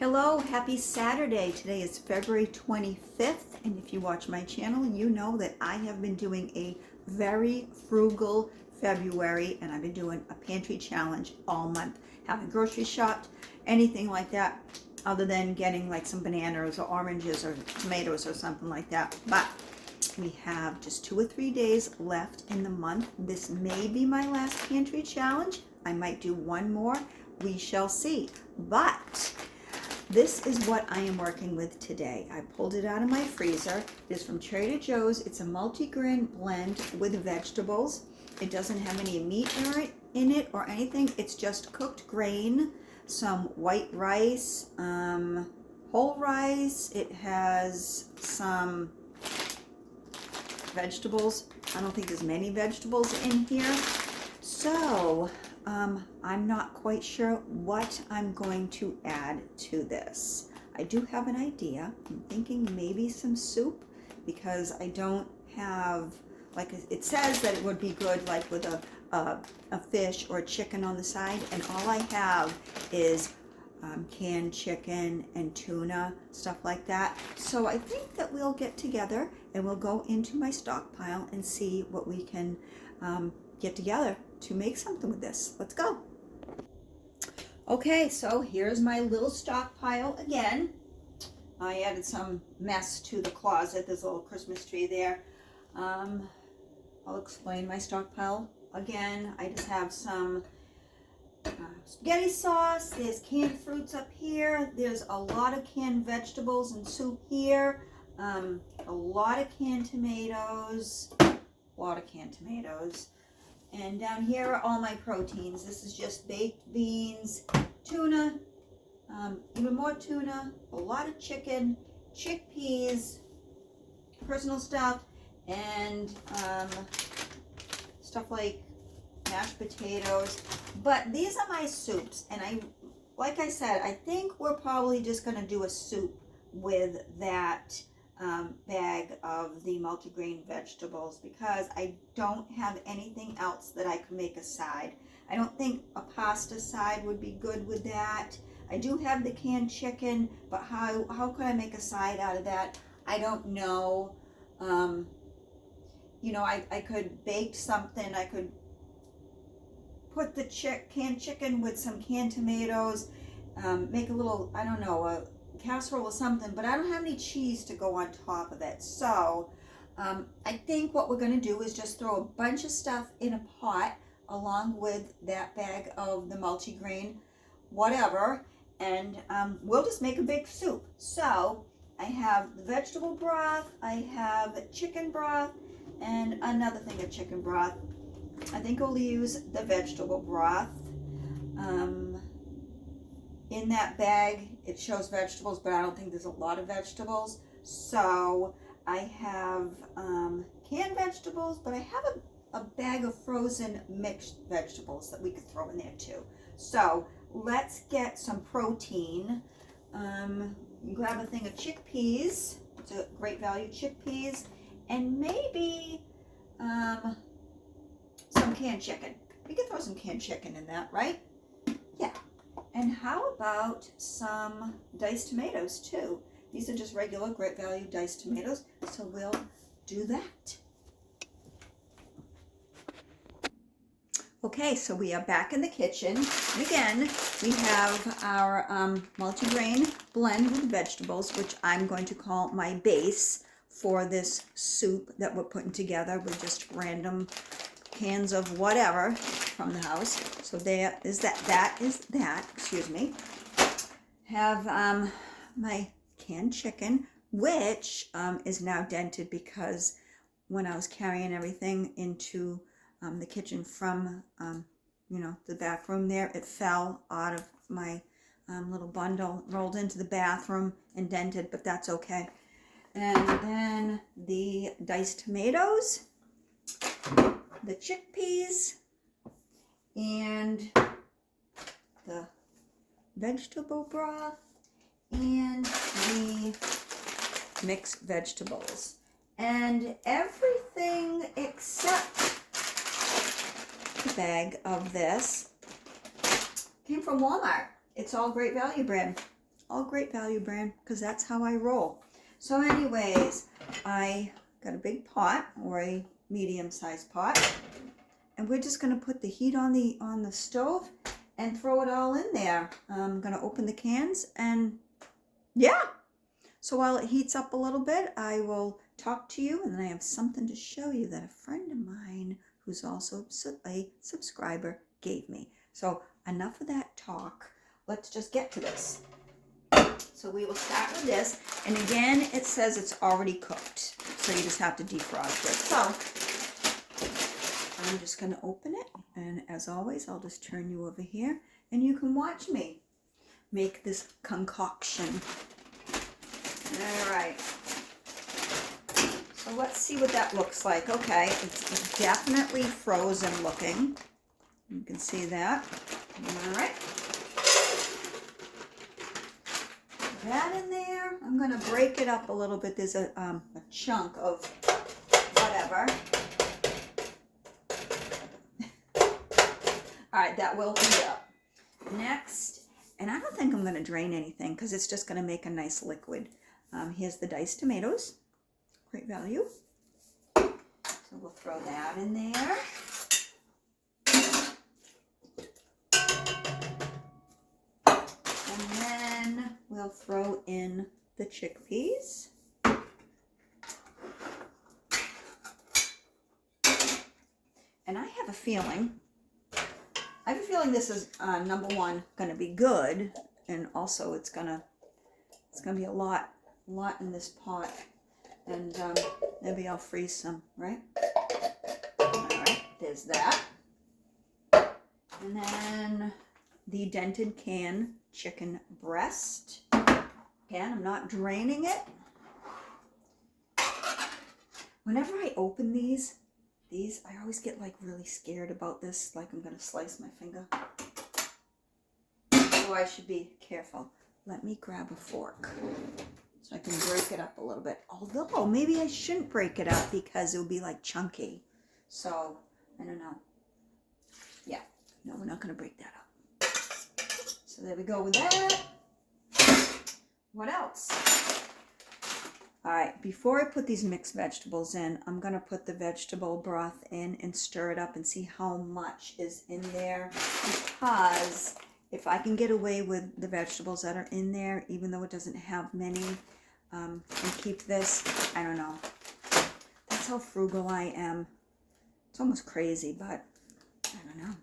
Hello, happy Saturday. Today is February 25th, and if you watch my channel, you know that I have been doing a very frugal February, and I've been doing a pantry challenge all month. Haven't grocery shopped, anything like that, other than getting like some bananas or oranges or tomatoes or something like that. But we have just 2 or 3 days left in the month. This may be my last pantry challenge. I might do one more. We shall see. But this is what I am working with today. I pulled it out of my freezer. It is from Trader Joe's. It's a multi-grain blend with vegetables. It doesn't have any meat in it or anything. It's just cooked grain, some white rice, whole rice. It has some vegetables. I don't think there's many vegetables in here. So I'm not quite sure what I'm going to add to this. I do have an idea. I'm thinking maybe some soup, because I don't have, like it says that it would be good like with a fish or a chicken on the side, and all I have is canned chicken and tuna, stuff like that. So I think that we'll get together and we'll go into my stockpile and see what we can get together to make something with this. Let's go. Okay, so here's my little stockpile again. I added some mess to the closet. There's a little Christmas tree there. I'll explain my stockpile again. I just have some spaghetti sauce. There's canned fruits up here. There's a lot of canned vegetables and soup here. A lot of canned tomatoes. And down here are all my proteins. This is just baked beans, tuna, even more tuna, a lot of chicken, chickpeas, personal stuff, and stuff like mashed potatoes. But these are my soups, and like I said, I think we're probably just going to do a soup with that bag of the multigrain vegetables, because I don't have anything else that I could make a side. I don't think a pasta side would be good with that. I do have the canned chicken, but how could I make a side out of that? I don't know. You know, I could bake something. I could put the canned chicken with some canned tomatoes, make a little, I don't know, a casserole or something, but I don't have any cheese to go on top of it. So I think what we're going to do is just throw a bunch of stuff in a pot along with that bag of the multigrain whatever, and we'll just make a big soup. So I have the vegetable broth, I have chicken broth, and another thing of chicken broth. I think I'll use the vegetable broth. In that bag, it shows vegetables, but I don't think there's a lot of vegetables. So I have canned vegetables, but I have a bag of frozen mixed vegetables that we could throw in there too. So let's get some protein. Grab a thing of chickpeas. It's a great value chickpeas. And maybe some canned chicken. We can throw some canned chicken in that, right? Yeah. And how about some diced tomatoes too? These are just regular great value diced tomatoes, so we'll do that. Okay, so we are back in the kitchen. Again, we have our multigrain blend with vegetables, which I'm going to call my base for this soup that we're putting together with just random cans of whatever from the house. So there is that is that, excuse me. Have my canned chicken, which is now dented because when I was carrying everything into the kitchen from you know, the back room there, it fell out of my little bundle, rolled into the bathroom and dented, but that's okay. And then the diced tomatoes, the chickpeas, and the vegetable broth, and the mixed vegetables. And everything except the bag of this came from Walmart. It's all Great Value brand. all Great Value brand, because that's how I roll. So anyways, I got a big pot, or a medium-sized pot, and we're just going to put the heat on the stove and throw it all in there. I'm going to open the cans, and yeah. So while it heats up a little bit, I will talk to you, and then I have something to show you that a friend of mine who's also a subscriber gave me. So enough of that talk. Let's just get to this. So we will start with this, and again, it says it's already cooked, so you just have to defrost it. So I'm just going to open it, and as always, I'll just turn you over here, and you can watch me make this concoction. All right, so let's see what that looks like. Okay, it's definitely frozen looking. You can see that. All right, put that in there. I'm going to break it up a little bit. There's a chunk of whatever. All right, that will heat up. Next, and I don't think I'm going to drain anything because it's just going to make a nice liquid. Here's the diced tomatoes, Great Value. So we'll throw that in there. And then we'll throw in the chickpeas. And I have a feeling this is number one going to be good, and also it's gonna be a lot in this pot, and maybe I'll freeze some, right? All right, there's that. And then the dented can chicken breast. Again, I'm not draining it. Whenever I open these, I always get like really scared about this, like I'm gonna slice my finger. So I should be careful. Let me grab a fork so I can break it up a little bit. Although maybe I shouldn't break it up because it would be like chunky. So I don't know. Yeah, no, we're not gonna break that up. So there we go with that. What else? All right, before I put these mixed vegetables in, I'm going to put the vegetable broth in and stir it up and see how much is in there, because if I can get away with the vegetables that are in there, even though it doesn't have many, and keep this, I don't know. That's how frugal I am. It's almost crazy, but I don't know.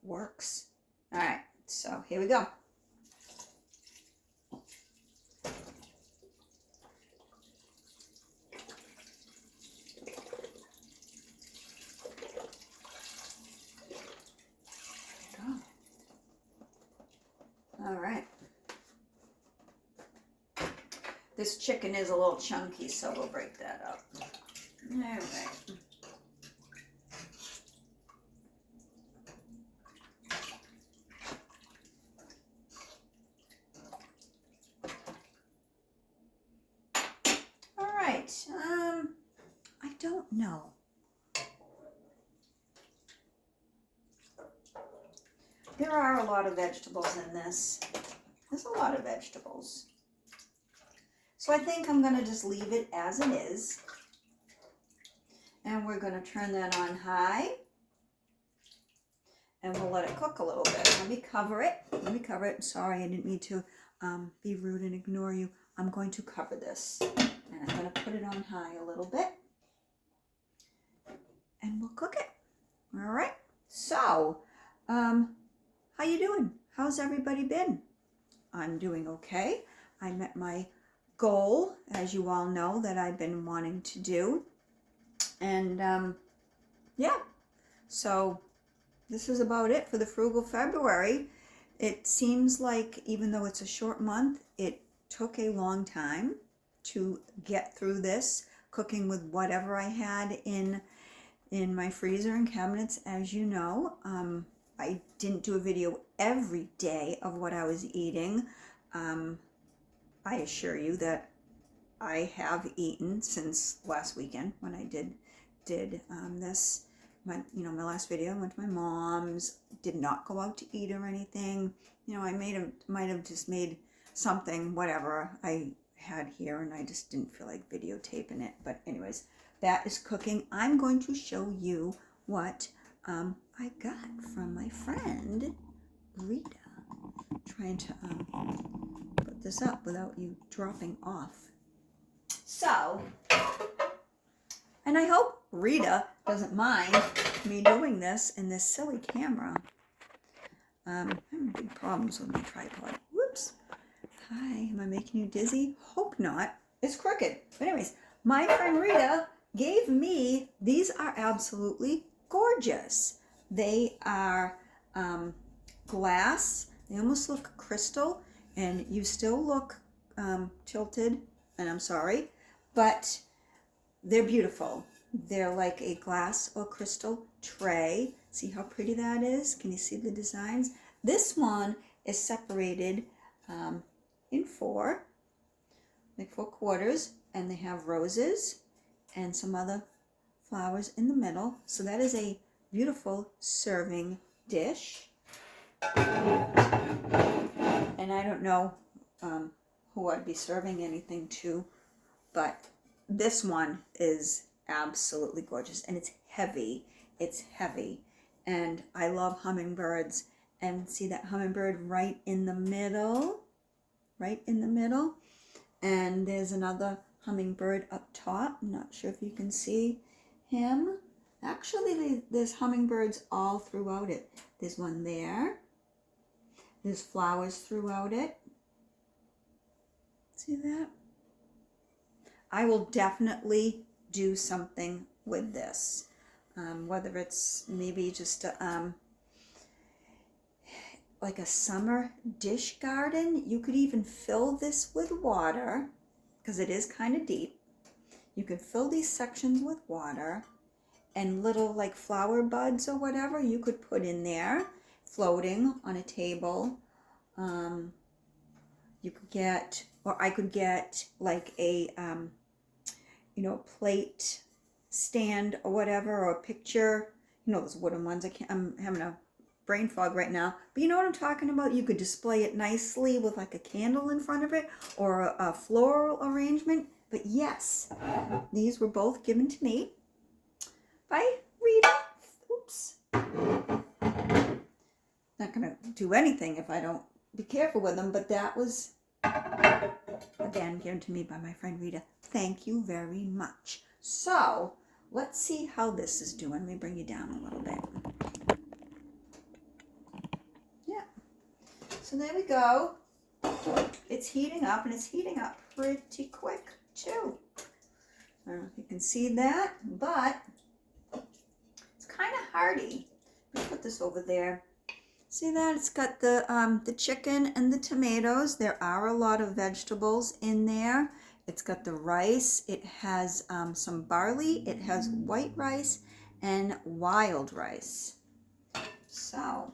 Works. All right, so here we go. All right. This chicken is a little chunky, so we'll break that up. All right. All right. I don't know. There are a lot of vegetables in this. There's a lot of vegetables. So I think I'm going to just leave it as it is. And we're going to turn that on high. And we'll let it cook a little bit. Let me cover it. Sorry, I didn't mean to be rude and ignore you. I'm going to cover this. And I'm going to put it on high a little bit. And we'll cook it. All right. So, how you doing? How's everybody been? I'm doing okay. I met my goal, as you all know, that I've been wanting to do. And yeah, so this is about it for the Frugal February. It seems like even though it's a short month, it took a long time to get through this, cooking with whatever I had in my freezer and cabinets, as you know. I didn't do a video every day of what I was eating. I assure you that I have eaten since last weekend when I did this. My last video, I went to my mom's, did not go out to eat or anything. I might have just made something, whatever I had here, and I just didn't feel like videotaping it. But anyways, that is cooking. I'm going to show you what I got from my friend Rita. Trying to put this up without you dropping off. So, and I hope Rita doesn't mind me doing this in this silly camera. I'm having big problems with my tripod. Whoops. Hi, am I making you dizzy? Hope not. It's crooked. But anyways, my friend Rita gave me, these are absolutely gorgeous. They are glass. They almost look crystal, and you still look tilted, and I'm sorry, but they're beautiful. They're like a glass or crystal tray. See how pretty that is? Can you see the designs? This one is separated in four, like 4 quarters, and they have roses and some other flowers in the middle. So that is a beautiful serving dish. And I don't know who I'd be serving anything to, but this one is absolutely gorgeous, and it's heavy. It's heavy, and I love hummingbirds. And see that hummingbird right in the middle, right in the middle. And there's another hummingbird up top. I'm not sure if you can see him. Actually, there's hummingbirds all throughout it. There's one there. There's flowers throughout it. See that? I will definitely do something with this. Whether it's maybe just a, like a summer dish garden. You could even fill this with water, because it is kind of deep. You could fill these sections with water, and little like flower buds or whatever you could put in there, floating on a table. You could get, or I could get like a, plate stand or whatever, or a picture, those wooden ones. I'm having a brain fog right now, but you know what I'm talking about? You could display it nicely with like a candle in front of it, or a floral arrangement. But yes, these were both given to me by Rita. Oops. Not gonna do anything if I don't be careful with them, but that was, again, given to me by my friend Rita. Thank you very much. So let's see how this is doing. Let me bring you down a little bit. Yeah. So there we go. It's heating up, and it's heating up pretty quick too. I don't know if you can see that, but it's kind of hearty. Let me put this over there. See that? It's got the chicken and the tomatoes. There are a lot of vegetables in there. It's got the rice. It has some barley. It has white rice and wild rice. So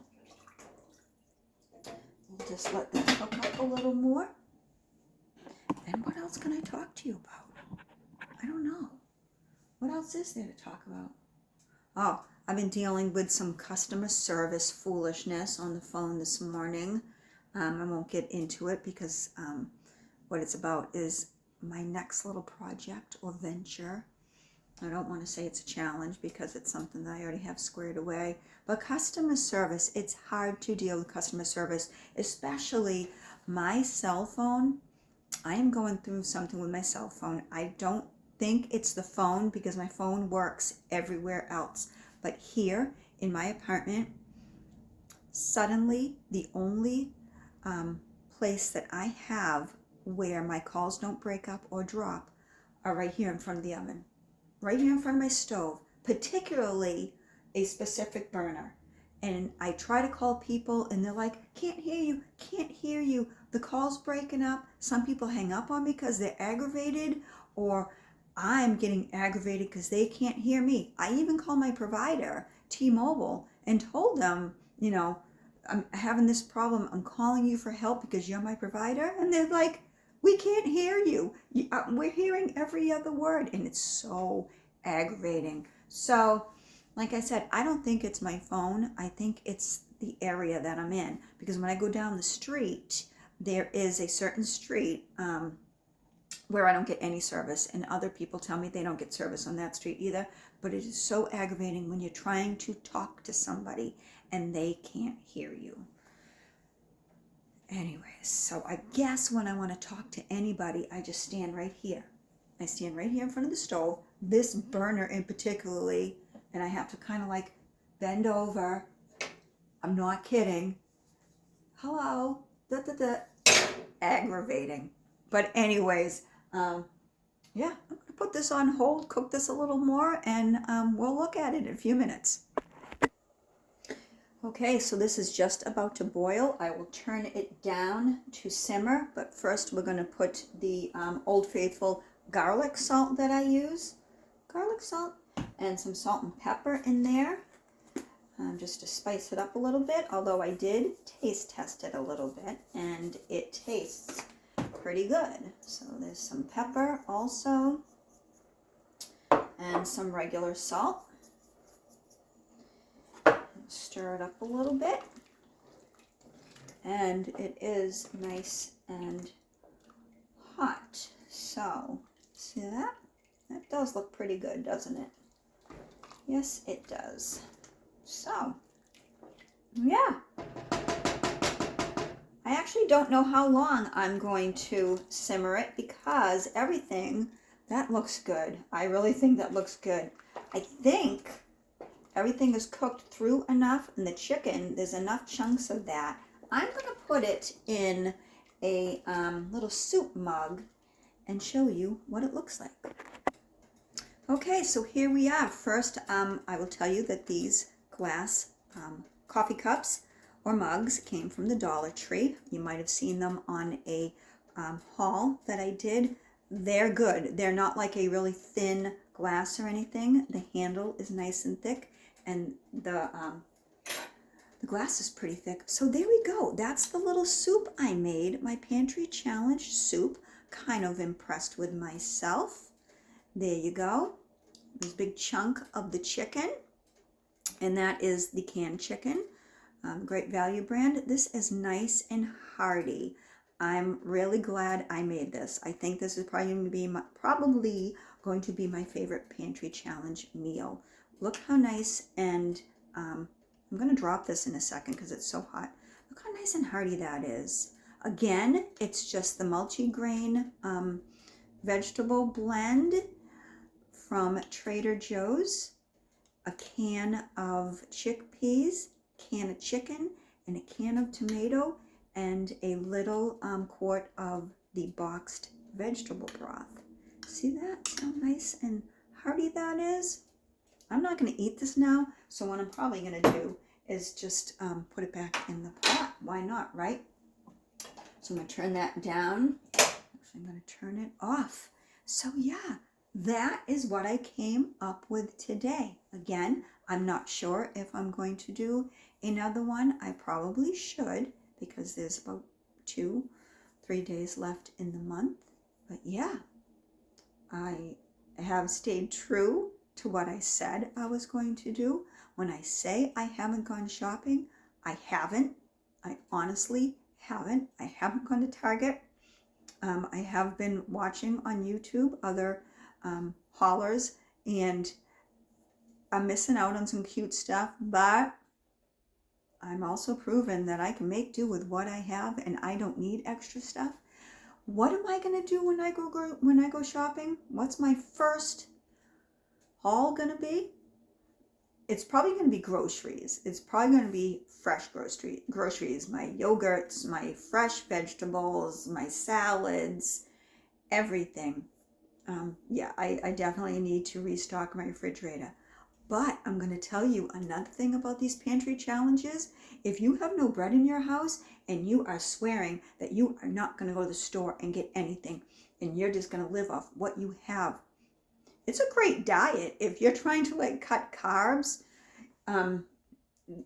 we'll just let that cook up a little more. And what else can I talk to you about? I don't know. What else is there to talk about? Oh, I've been dealing with some customer service foolishness on the phone this morning. I won't get into it because what it's about is my next little project or venture. I don't want to say it's a challenge because it's something that I already have squared away. But customer service, it's hard to deal with customer service, especially my cell phone. I am going through something with my cell phone. I don't think it's the phone because my phone works everywhere else. But here in my apartment, suddenly the only place that I have where my calls don't break up or drop are right here in front of the oven, right here in front of my stove, particularly a specific burner. And I try to call people and they're like, can't hear you. The call's breaking up. Some people hang up on me because they're aggravated, or I'm getting aggravated because they can't hear me. I even called my provider, T-Mobile, and told them, I'm having this problem. I'm calling you for help because you're my provider. And they're like, we can't hear you. We're hearing every other word. And it's so aggravating. So, like I said, I don't think it's my phone. I think it's the area that I'm in. Because when I go down the street, there is a certain street where I don't get any service, and other people tell me they don't get service on that street either. But it is so aggravating when you're trying to talk to somebody and they can't hear you. Anyways, so I guess when I want to talk to anybody, I just stand right here. I stand right here in front of the stove, this burner in particularly, and I have to kind of like bend over. I'm not kidding. Hello. Da, da, da. Aggravating. But anyways, yeah, I'm going to put this on hold, cook this a little more, and we'll look at it in a few minutes. Okay, so this is just about to boil. I will turn it down to simmer, but first we're going to put the Old Faithful garlic salt that I use. Garlic salt and some salt and pepper in there, just to spice it up a little bit, although I did taste test it a little bit, and it tastes pretty good. So there's some pepper also, and some regular salt. Stir it up a little bit, and it is nice and hot. So see that? That does look pretty good, doesn't it? Yes, it does. So yeah, I actually don't know how long I'm going to simmer it, because everything that looks good. I really think that looks good. I think everything is cooked through enough, and the chicken, there's enough chunks of that. I'm going to put it in a little soup mug and show you what it looks like. Okay, so here we are. First, I will tell you that these glass coffee cups or mugs came from the Dollar Tree. You might have seen them on a haul that I did. They're good. They're not like a really thin glass or anything. The handle is nice and thick, and the glass is pretty thick. So there we go. That's the little soup I made, my pantry challenge soup. Kind of impressed with myself. There you go. This big chunk of the chicken, and that is the canned chicken, Great Value brand. This is nice and hearty. I'm really glad I made this. I think this is probably going to be my favorite pantry challenge meal. Look how nice, and I'm going to drop this in a second because it's so hot. Look how nice and hearty that is. Again, it's just the multi-grain vegetable blend from Trader Joe's, a can of chickpeas, can of chicken, and a can of tomato, and a little quart of the boxed vegetable broth. See that? How nice and hearty that is? I'm not going to eat this now, so what I'm probably going to do is just put it back in the pot. Why not, right? So I'm going to turn that down. Actually, I'm going to turn it off. So yeah, that is what I came up with today. Again, I'm not sure if I'm going to do another one. I probably should, because there's about 2-3 days left in the month. But yeah, I have stayed true to what I said I was going to do. When I say I haven't gone shopping, I haven't. I honestly haven't. I haven't gone to Target. I have been watching on YouTube other haulers, and I'm missing out on some cute stuff, but I'm also proven that I can make do with what I have, and I don't need extra stuff. What am I going to do when I go shopping? What's my first haul going to be? It's probably going to be groceries. It's probably going to be fresh groceries, my yogurts, my fresh vegetables, my salads, everything. Yeah, I definitely need to restock my refrigerator. But I'm going to tell you another thing about these pantry challenges. If you have no bread in your house and you are swearing that you are not going to go to the store and get anything, and you're just going to live off what you have, it's a great diet. If you're trying to like cut carbs,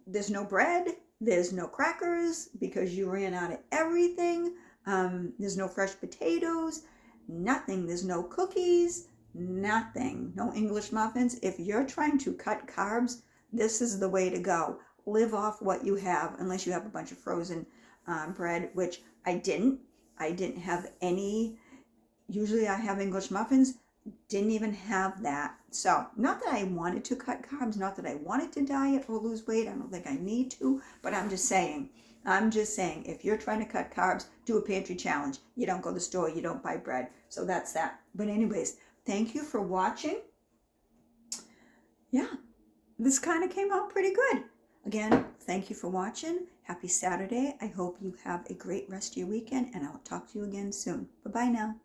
there's no bread, there's no crackers because you ran out of everything. There's no fresh potatoes, nothing. There's no cookies, nothing. No English muffins. If you're trying to cut carbs, this is the way to go. Live off what you have, unless you have a bunch of frozen bread, which I didn't have any. Usually I have English muffins, didn't even have that. So not that I wanted to cut carbs, not that I wanted to diet or lose weight. I don't think I need to, but I'm just saying, if you're trying to cut carbs, do a pantry challenge. You don't go to the store, you don't buy bread. So that's that. But anyways, thank you for watching. Yeah, this kind of came out pretty good. Again, thank you for watching. Happy Saturday. I hope you have a great rest of your weekend, and I'll talk to you again soon. Bye-bye now.